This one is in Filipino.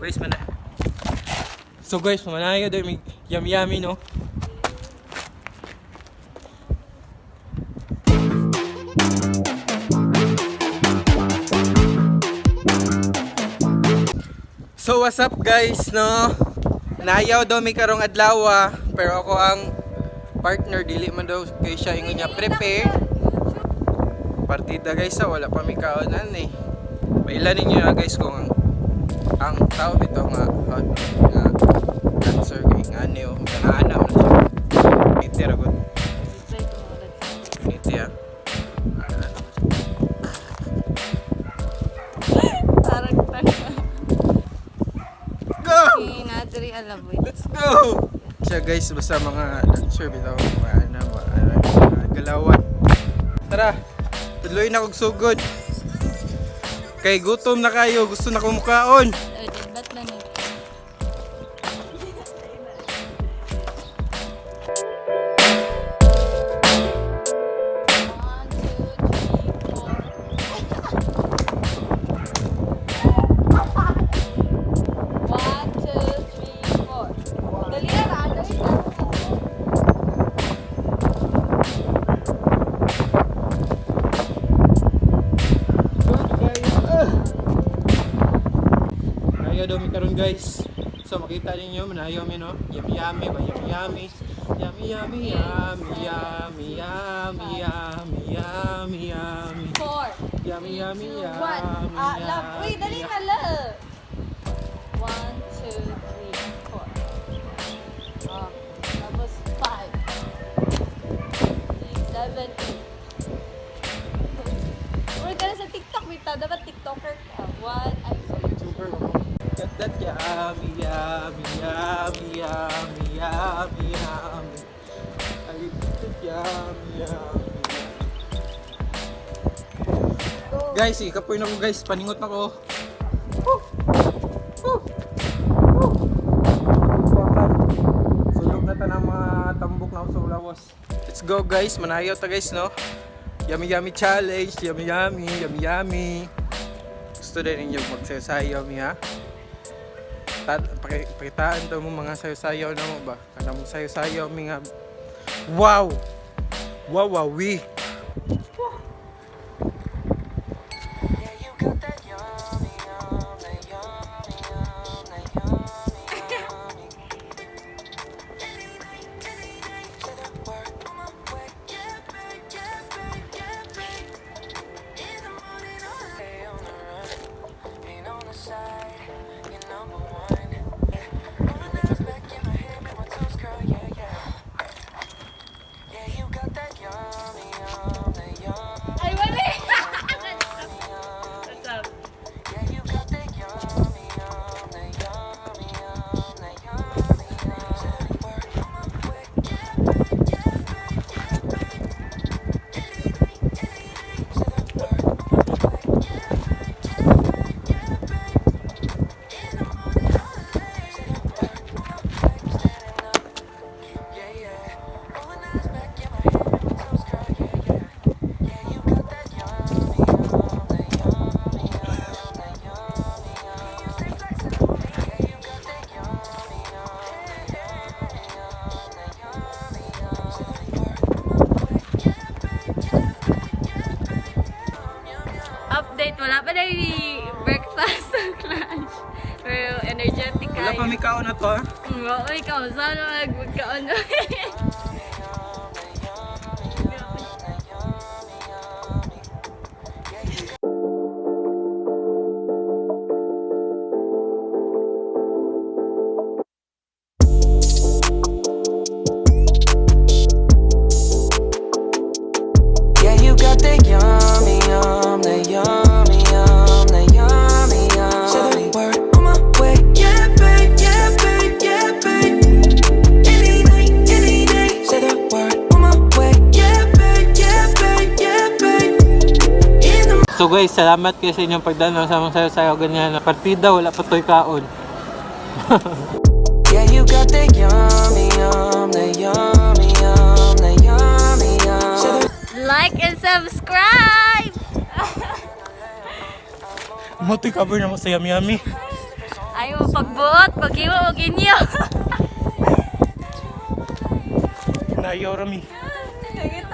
guys, manayo daw may yummy no. So what's up guys no? Nayaw daw may karong adlaw pero ako ang partner dili man daw kay siya ingon niya prepare. Partida guys wala pa may kaonan eh. Mailan ninyo na guys kung ang tao bito nga answer kay ngani o kanana man siya. Iti ra gud. Iti ya. Let's go! Siya guys, basta mga dancer bitaw, mga galawan. Tara, tuloy na kog sugod. Kay gutom na kayo, gusto na kong mukaon. Daw mi karon guys. So makita ninyo manayo mi no. Yummy ba yummy. Yummy. 4 Yummy. 1 love. Uy, dali na la. 1 2 3 4. Tapos 5 6 7 8. Uy, kana sa TikTok bitaw, dapat TikToker ka. 1 ay YouTuber mo. That yummy. I yummy. Guys, ikapoy na ko guys, paningot na ko. Sulog na ta ng mga tambok na sa ulawas. Let's go guys, manayo ta guys no. Yummy challenge, yummy. Gusto din ninyo magsayaw mi ha. Pakitaan daw mo mga sayo-sayaw na mo ba? Kana mo sayo-sayaw mi nga. Wow, we. Wala pa na breakfast ng lunch. Pero energetic kayo. Wala pa may kaon na to ha? Oo, ikaw. Sana magkaon na. Yeah, you got the yummy, the yummy. So guys, salamat kayo sa inyong pagdanaw sa mga sayo-sayo ganyan na partida, wala pa to'y kaon. Yeah, you got the yummy, the yummy. Like and subscribe! Multi-cover na mo sa yummy. Ayaw pagbuot, paghiwa og inyo. Nayaw rami. Nakita